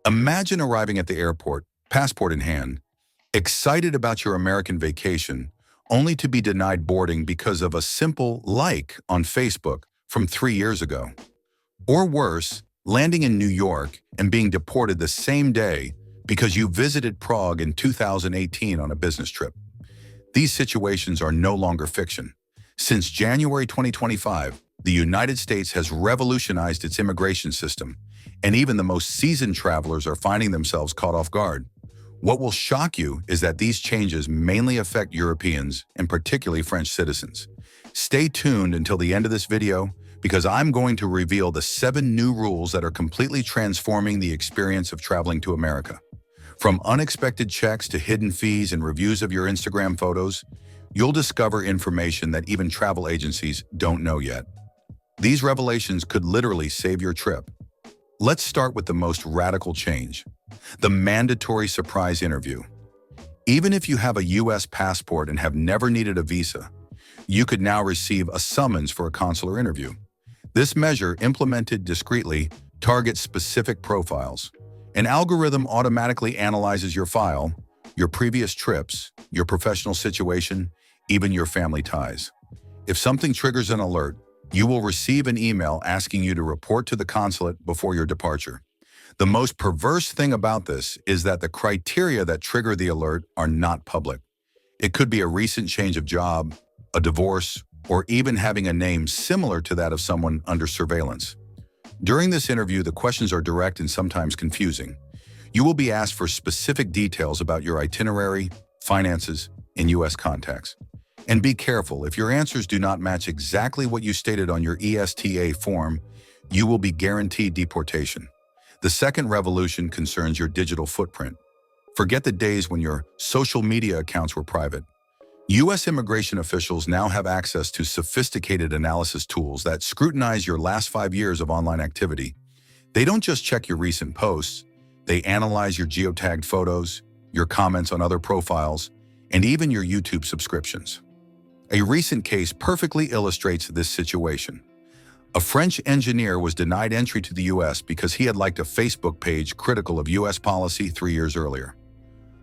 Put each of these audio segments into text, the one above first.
Imagine arriving at the airport, passport in hand, excited about your American vacation, only to be denied boarding because of a simple like on Facebook from 3 years ago. Or worse, landing in New York and being deported the same day because you visited Prague in 2018 on a business trip. These situations are no longer fiction. Since January 2025, the United States has revolutionized its immigration system, and even the most seasoned travelers are finding themselves caught off guard. What will shock you is that these changes mainly affect Europeans, and particularly French citizens. Stay tuned until the end of this video, because I'm going to reveal the 7 new rules that are completely transforming the experience of traveling to America. From unexpected checks to hidden fees and reviews of your Instagram photos, you'll discover information that even travel agencies don't know yet. These revelations could literally save your trip. Let's start with the most radical change: the mandatory surprise interview. Even if you have a U.S. passport and have never needed a visa, you could now receive a summons for a consular interview. This measure, implemented discreetly, targets specific profiles. An algorithm automatically analyzes your file, your previous trips, your professional situation, even your family ties. If something triggers an alert, you will receive an email asking you to report to the consulate before your departure. The most perverse thing about this is that the criteria that trigger the alert are not public. It could be a recent change of job, a divorce, or even having a name similar to that of someone under surveillance. During this interview, the questions are direct and sometimes confusing. You will be asked for specific details about your itinerary, finances, and U.S. contacts. And be careful, if your answers do not match exactly what you stated on your ESTA form, you will be guaranteed deportation. The second revolution concerns your digital footprint. Forget the days when your social media accounts were private. U.S. immigration officials now have access to sophisticated analysis tools that scrutinize your last 5 years of online activity. They don't just check your recent posts, they analyze your geotagged photos, your comments on other profiles, and even your YouTube subscriptions. A recent case perfectly illustrates this situation. A French engineer was denied entry to the U.S. because he had liked a Facebook page critical of U.S. policy 3 years earlier.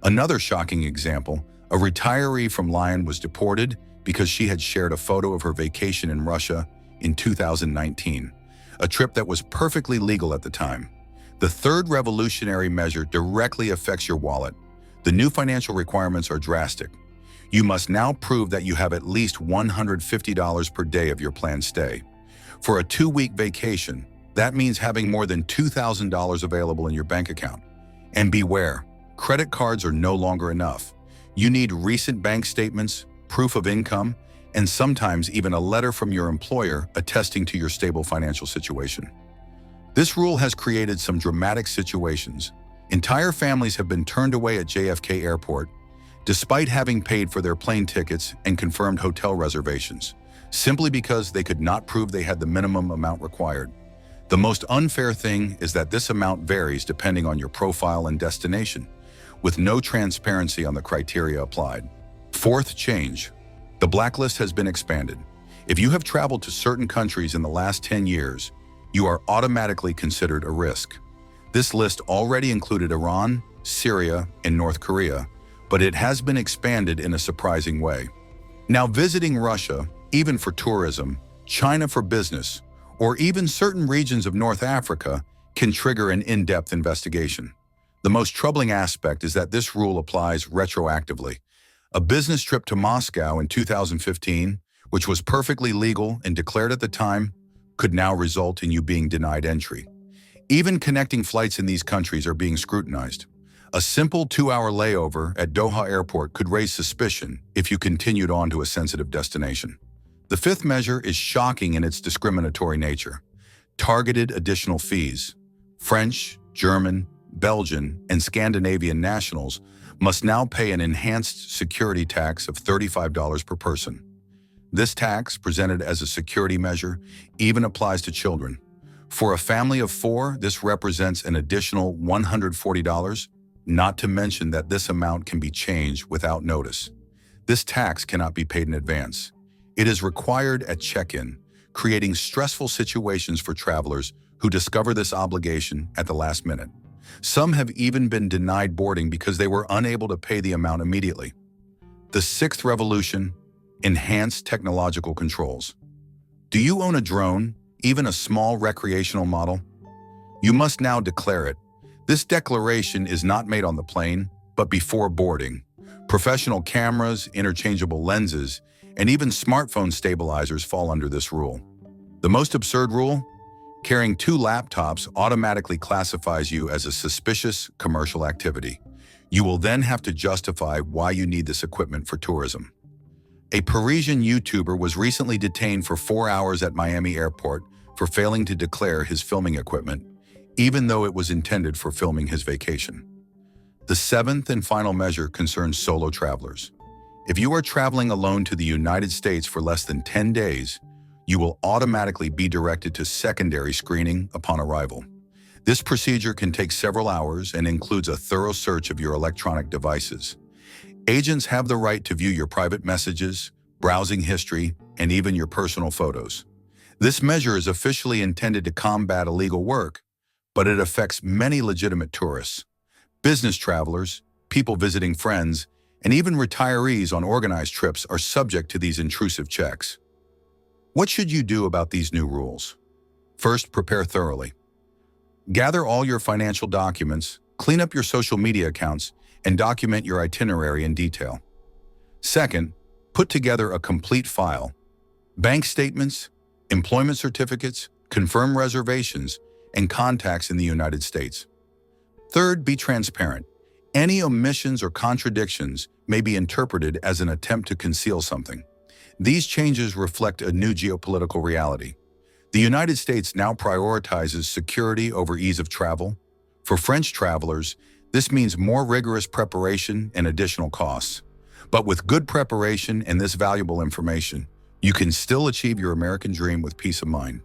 Another shocking example: a retiree from Lyon was deported because she had shared a photo of her vacation in Russia in 2019, a trip that was perfectly legal at the time. The third revolutionary measure directly affects your wallet. The new financial requirements are drastic. You must now prove that you have at least $150 per day of your planned stay. For a 2-week vacation, that means having more than $2,000 available in your bank account. And beware, credit cards are no longer enough. You need recent bank statements, proof of income, and sometimes even a letter from your employer attesting to your stable financial situation. This rule has created some dramatic situations. Entire families have been turned away at JFK Airport, despite having paid for their plane tickets and confirmed hotel reservations, simply because they could not prove they had the minimum amount required. The most unfair thing is that this amount varies depending on your profile and destination, with no transparency on the criteria applied. Fourth change: the blacklist has been expanded. If you have traveled to certain countries in the last 10 years, you are automatically considered a risk. This list already included Iran, Syria, and North Korea, but it has been expanded in a surprising way. Now, visiting Russia, even for tourism, China for business, or even certain regions of North Africa can trigger an in-depth investigation. The most troubling aspect is that this rule applies retroactively. A business trip to Moscow in 2015, which was perfectly legal and declared at the time, could now result in you being denied entry. Even connecting flights in these countries are being scrutinized. A simple 2-hour layover at Doha Airport could raise suspicion if you continued on to a sensitive destination. The fifth measure is shocking in its discriminatory nature: targeted additional fees. French, German, Belgian, and Scandinavian nationals must now pay an enhanced security tax of $35 per person. This tax, presented as a security measure, even applies to children. For a family of 4, this represents an additional $140, not to mention that this amount can be changed without notice. This tax cannot be paid in advance. It is required at check-in, creating stressful situations for travelers who discover this obligation at the last minute. Some have even been denied boarding because they were unable to pay the amount immediately. The sixth revolution: enhanced technological controls. Do you own a drone, even a small recreational model? You must now declare it. This declaration is not made on the plane, but before boarding. Professional cameras, interchangeable lenses, and even smartphone stabilizers fall under this rule. The most absurd rule? Carrying 2 laptops automatically classifies you as a suspicious commercial activity. You will then have to justify why you need this equipment for tourism. A Parisian YouTuber was recently detained for 4 hours at Miami Airport for failing to declare his filming equipment, even though it was intended for filming his vacation. The seventh and final measure concerns solo travelers. If you are traveling alone to the United States for less than 10 days, you will automatically be directed to secondary screening upon arrival. This procedure can take several hours and includes a thorough search of your electronic devices. Agents have the right to view your private messages, browsing history, and even your personal photos. This measure is officially intended to combat illegal work, but it affects many legitimate tourists. Business travelers, people visiting friends, and even retirees on organized trips are subject to these intrusive checks. What should you do about these new rules? First, prepare thoroughly. Gather all your financial documents, clean up your social media accounts, and document your itinerary in detail. Second, put together a complete file. Bank statements, employment certificates, confirm reservations, and contacts in the United States. Third, be transparent. Any omissions or contradictions may be interpreted as an attempt to conceal something. These changes reflect a new geopolitical reality. The United States now prioritizes security over ease of travel. For French travelers, this means more rigorous preparation and additional costs. But with good preparation and this valuable information, you can still achieve your American dream with peace of mind.